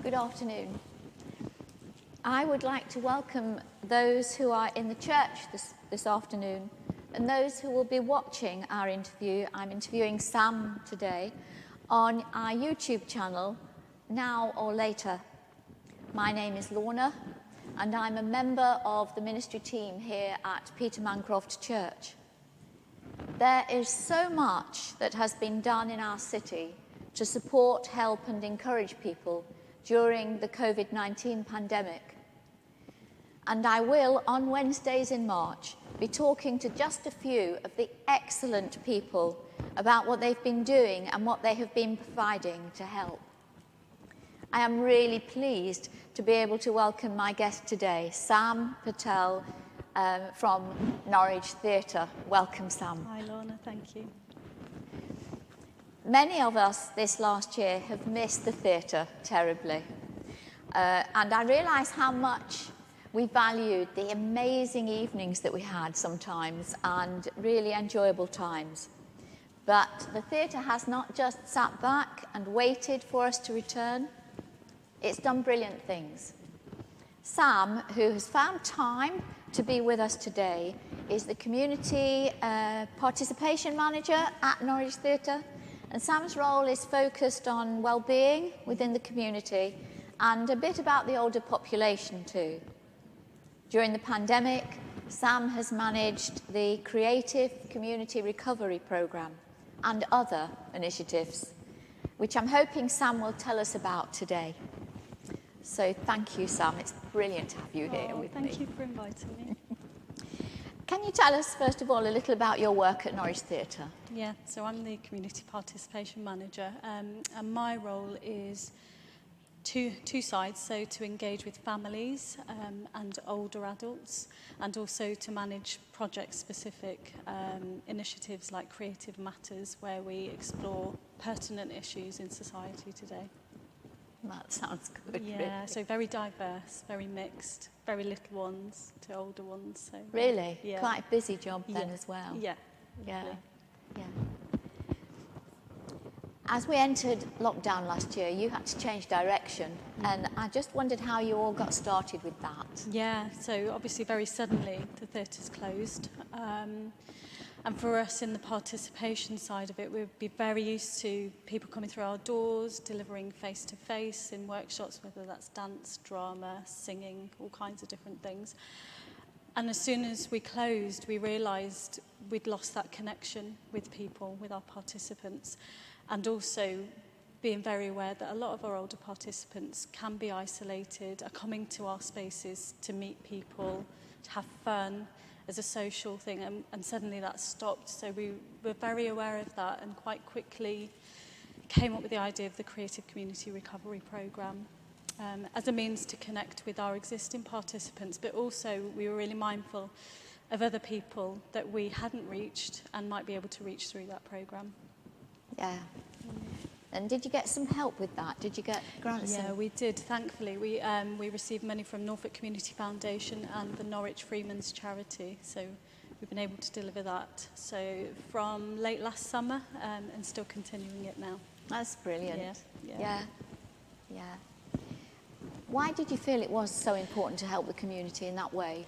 good afternoon. I would like to welcome those who are in the church this afternoon and those who will be watching our interview. I'm interviewing Sam today on our YouTube channel, Now or Later. My name is Lorna and I'm a member of the ministry team here at Peter Mancroft Church. There is so much that has been done in our city to support, help and encourage people during the COVID-19 pandemic. And I will, on Wednesdays in March, be talking to just a few of the excellent people about what they've been doing and what they have been providing to help. I am really pleased to be able to welcome my guest today, Sam Patel from Norwich Theatre. Welcome, Sam. Hi, Lorna. Thank you. Many of us this last year have missed the theatre terribly. And I realise how much we valued the amazing evenings that we had sometimes and really enjoyable times. But the theatre has not just sat back and waited for us to return. It's done brilliant things. Sam, who has found time to be with us today, is the Community Participation Manager at Norwich Theatre. And Sam's role is focused on well-being within the community and a bit about the older population too. During the pandemic, Sam has managed the Creative Community Recovery Programme and other initiatives, which I'm hoping Sam will tell us about today. So thank you, Sam. It's brilliant to have you here with me. Thank you for inviting me. Can you tell us, first of all, a little about your work at Norwich Theatre? Yeah, so I'm the Community Participation Manager, and my role is two sides, so to engage with families and older adults, and also to manage project-specific initiatives like Creative Matters, where we explore pertinent issues in society today. That sounds good. Yeah, really. so very diverse, very mixed, very little ones to older ones. So Really? yeah. Quite a busy job then as well. Yeah. Yeah. Yeah. As we entered lockdown last year, you had to change direction, and I just wondered how you all got started with that. Yeah, so obviously very suddenly the theatre's closed. And for us in the participation side of it, we'd be very used to people coming through our doors, delivering face-to-face in workshops, whether that's dance, drama, singing, all kinds of different things. And as soon as we closed, we realised we'd lost that connection with people, with our participants, and also being very aware that a lot of our older participants can be isolated, are coming to our spaces to meet people, to have fun, as a social thing, and suddenly that stopped. So we were very aware of that and quite quickly came up with the idea of the Creative Community Recovery Programme as a means to connect with our existing participants, but also we were really mindful of other people that we hadn't reached and might be able to reach through that programme. Yeah. And did you get some help with that? Did you get grants? Yeah, we did, thankfully. We received money from Norfolk Community Foundation and the Norwich Freeman's Charity, so we've been able to deliver that. So from late last summer and still continuing it now. That's brilliant. Yeah. Why did you feel it was so important to help the community in that way?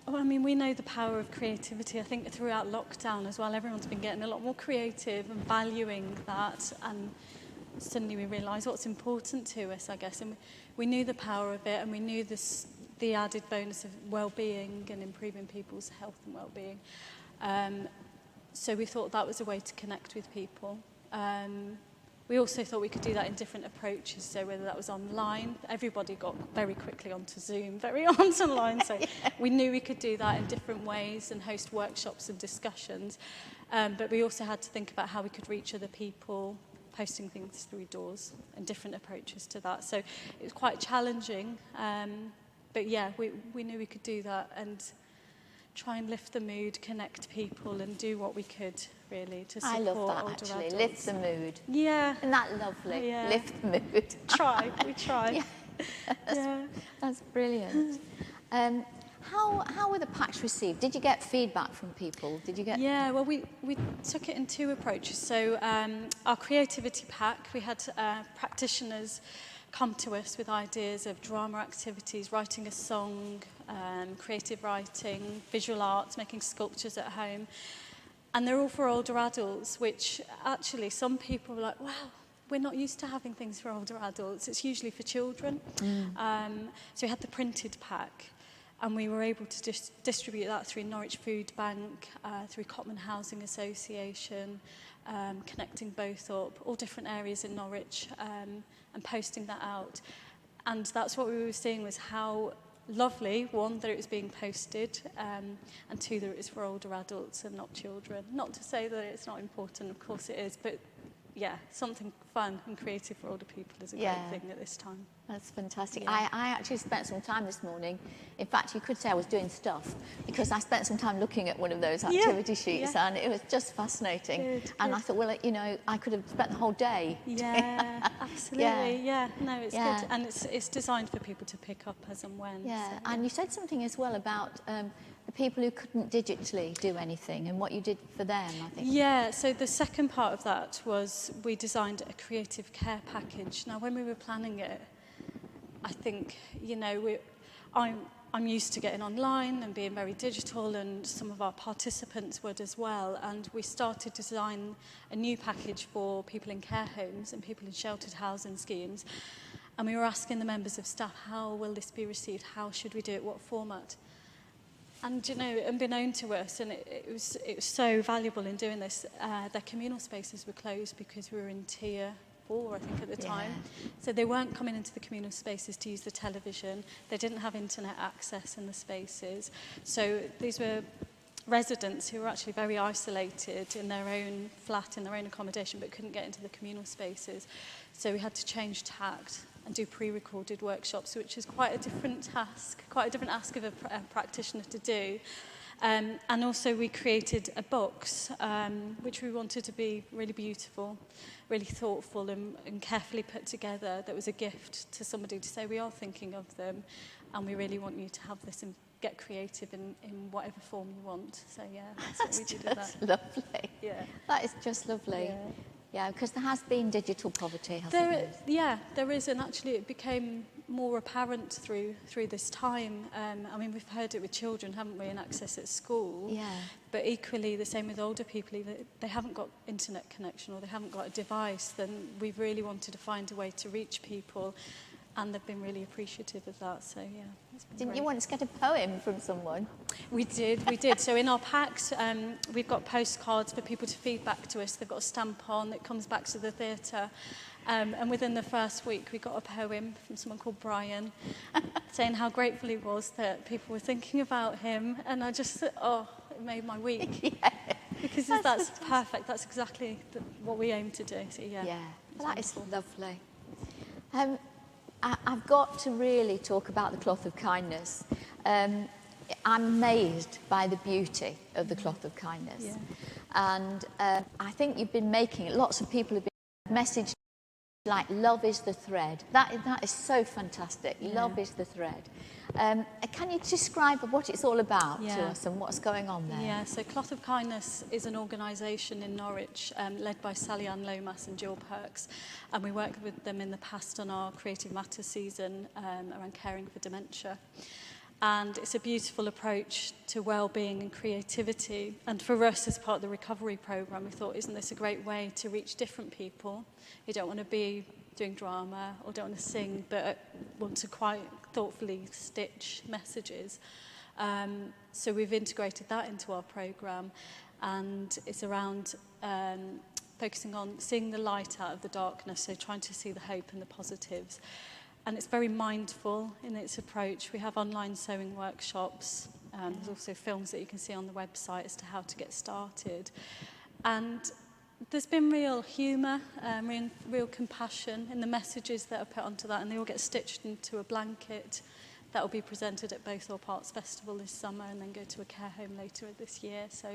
Well, I mean, we know the power of creativity. I think throughout lockdown as well, everyone's been getting a lot more creative and valuing that. And suddenly we realised what's important to us, I guess. And we knew the power of it, and we knew the added bonus of well-being and improving people's health and well-being. So we thought that was a way to connect with people. We also thought we could do that in different approaches, so whether that was online, everybody got very quickly onto Zoom, very online, so we knew we could do that in different ways and host workshops and discussions, but we also had to think about how we could reach other people, posting things through doors and different approaches to that. So it was quite challenging, but yeah, we knew we could do that and try and lift the mood, connect people and do what we could really to support older adults. I love that actually, lift the mood. Yeah. Isn't that lovely? Yeah. Lift the mood. We try. Yeah. That's brilliant. How were the packs received? Did you get feedback from people? Did you get? Yeah, well, we took it in two approaches. So our creativity pack, we had practitioners come to us with ideas of drama activities, writing a song, creative writing, visual arts, making sculptures at home. And they're all for older adults, which actually some people were like, wow, we're not used to having things for older adults. It's usually for children. So we had the printed pack, and we were able to distribute that through Norwich Food Bank, through Cotman Housing Association, connecting both up, all different areas in Norwich, and posting that out. And that's what we were seeing, was how lovely, one, that it was being posted, and two, that it was for older adults and not children. Not to say that it's not important, of course it is, but yeah, something fun and creative for older people is a great thing at this time. That's fantastic. Yeah. I actually spent some time this morning. In fact, you could say I was doing stuff, because I spent some time looking at one of those activity sheets, and it was just fascinating. Good. I thought, well, you know, I could have spent the whole day. Yeah, absolutely. Yeah, no, it's good. And it's designed for people to pick up as and when. Yeah, so, and you said something as well about the people who couldn't digitally do anything and what you did for them, I think. Yeah, so the second part of that was we designed a creative care package. Now, when we were planning it, I think, you know, I'm used to getting online and being very digital, and some of our participants would as well. And we started to design a new package for people in care homes and people in sheltered housing schemes. And we were asking the members of staff, how will this be received? How should we do it? What format? And, you know, unbeknown to us, and it was so valuable in doing this, their communal spaces were closed because we were in tier 4, I think, at the time. So they weren't coming into the communal spaces to use the television. They didn't have internet access in the spaces. So these were residents who were actually very isolated in their own flat, in their own accommodation, but couldn't get into the communal spaces. So we had to change tact and do pre-recorded workshops, which is quite a different task, quite a different ask of a practitioner to do. And also we created a box, which we wanted to be really beautiful, really thoughtful and carefully put together. That was a gift to somebody to say, we are thinking of them, and we really want you to have this and get creative in whatever form you want. So yeah, that's what we did with that. Lovely. Yeah. That is just lovely. Yeah. Yeah, because there has been digital poverty, hasn't there? Yeah, there is, and actually it became more apparent through this time. I mean, we've heard it with children, haven't we, in access at school? Yeah. But equally, the same with older people. If they haven't got internet connection or they haven't got a device, then we've really wanted to find a way to reach people, and they've been really appreciative of that. So yeah, it's been Didn't great. you once get a poem from someone? We did. So in our packs, we've got postcards for people to feed back to us. They've got a stamp on that comes back to the theatre. And within the first week, we got a poem from someone called Brian saying how grateful he was that people were thinking about him. And I just thought, it made my week. Because that's perfect. That's exactly what we aim to do. So yeah. Well, that is lovely. I've got to really talk about the cloth of kindness. I'm amazed by the beauty of the cloth of kindness. Yeah. And I think you've been making it. Lots of people have been messaged like, love is the thread. That is so fantastic. Yeah. Love is the thread. Can you describe what it's all about to us and what's going on there? Yeah, so Cloth of Kindness is an organisation in Norwich led by Sally Ann Lomas and Jill Perks, and we worked with them in the past on our Creative Matters season around caring for dementia. And it's a beautiful approach to well-being and creativity. And for us, as part of the recovery programme, we thought, isn't this a great way to reach different people who don't want to be doing drama or don't want to sing, but want to quite thoughtfully stitch messages. So we've integrated that into our programme, and it's around focusing on seeing the light out of the darkness, so trying to see the hope and the positives. And it's very mindful in its approach. We have online sewing workshops. There's also films that you can see on the website as to how to get started. And there's been real humour, real compassion in the messages that are put onto that, and they all get stitched into a blanket that will be presented at Bothorpe Arts Festival this summer and then go to a care home later this year. So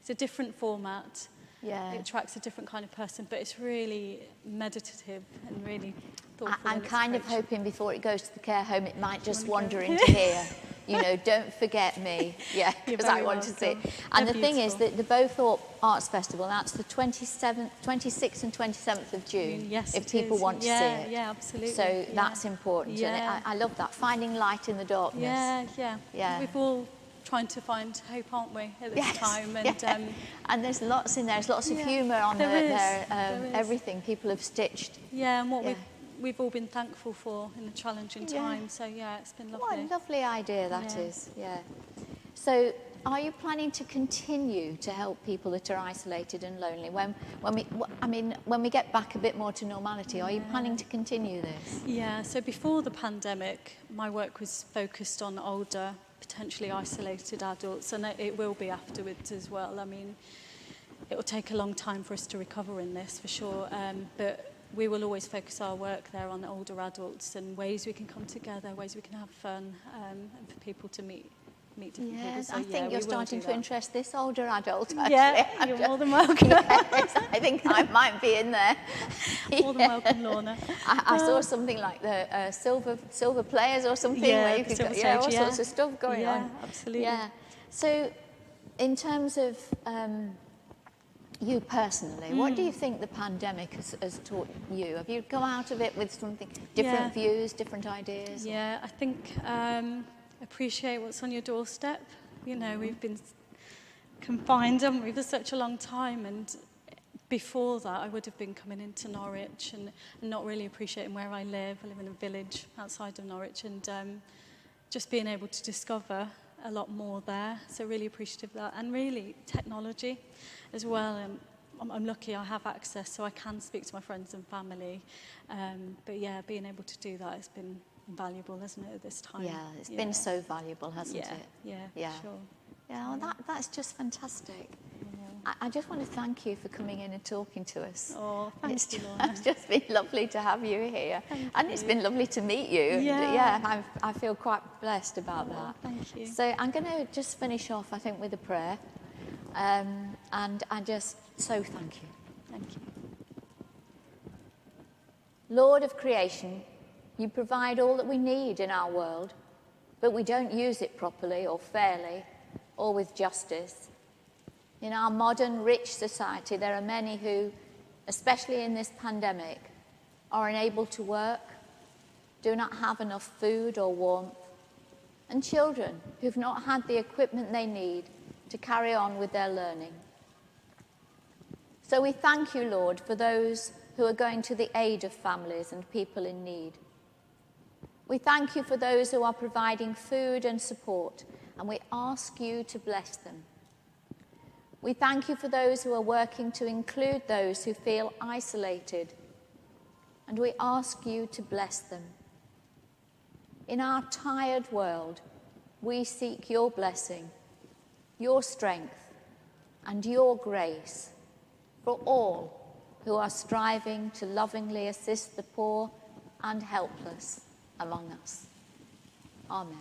it's a different format. Yeah. It attracts a different kind of person, but it's really meditative and really thoughtful. I'm kind of hoping before it goes to the care home, it might just wander go? into here. you know, don't forget me. Yeah, You're because I very want to see it. welcome. And They're the thing is beautiful. that the Bowthorpe Arts Festival, that's the 26th and 27th of June, Yes, if it people is. want to see Yeah, it. yeah, absolutely. So Yeah. that's important. Yeah. And I love that, finding light in the darkness. Yeah, yeah. Yeah. We've all trying to find hope, aren't we, at this Yes, time? And yeah. And there's lots in there. There's lots of yeah, humour on there is. everything people have stitched. Yeah, and what Yeah. we've all been thankful for in the challenging Yeah. time. So yeah, it's been lovely. What a lovely idea that is. Yeah. Yeah. So, are you planning to continue to help people that are isolated and lonely? When we get back a bit more to normality, are you planning to continue this? Yeah, so before the pandemic, my work was focused on older, potentially isolated adults, and it will be afterwards as well. I mean, it will take a long time for us to recover in this, for sure, but we will always focus our work there on older adults and ways we can come together, ways we can have fun, and for people to meet different people. Yes, So, I yeah, think we you're will starting do to that. interest this older adult. Actually. Yeah, you're more than welcome. Yes, I think I might be in there. More than welcome, Lorna. I saw something like the silver players or something. Yeah, where you the could silver go, yeah, all stage, yeah. sorts of stuff going Yeah, on. absolutely. Yeah. So, in terms of you personally, what do you think the pandemic has taught you? Have you come out of it with something different views, different ideas? Yeah, I think appreciate what's on your doorstep. You know, we've been confined, haven't we, for such a long time, and before that I would have been coming into Norwich and not really appreciating where I live. I live in a village outside of Norwich, and just being able to discover a lot more there. So really appreciative of that, and really technology as well. I'm lucky I have access, so I can speak to my friends and family. But yeah, being able to do that has been invaluable, hasn't it, at this time? Yeah, it's been so valuable, hasn't it? Yeah, for sure. Yeah, well, that's just fantastic. I just want to thank you for coming in and talking to us. Oh, thanks, Lorna. It's just been lovely to have you here. And it's been lovely to meet you. Yeah. And I feel quite blessed about that. Thank you. So I'm going to just finish off, I think, with a prayer. And I just so thank you. Thank you. Lord of creation, you provide all that we need in our world, but we don't use it properly or fairly or with justice. In our modern, rich society, there are many who, especially in this pandemic, are unable to work, do not have enough food or warmth, and children who've not had the equipment they need to carry on with their learning. So we thank you, Lord, for those who are going to the aid of families and people in need. We thank you for those who are providing food and support, and we ask you to bless them. We thank you for those who are working to include those who feel isolated, and we ask you to bless them. In our tired world, we seek your blessing, your strength, and your grace for all who are striving to lovingly assist the poor and helpless among us. Amen.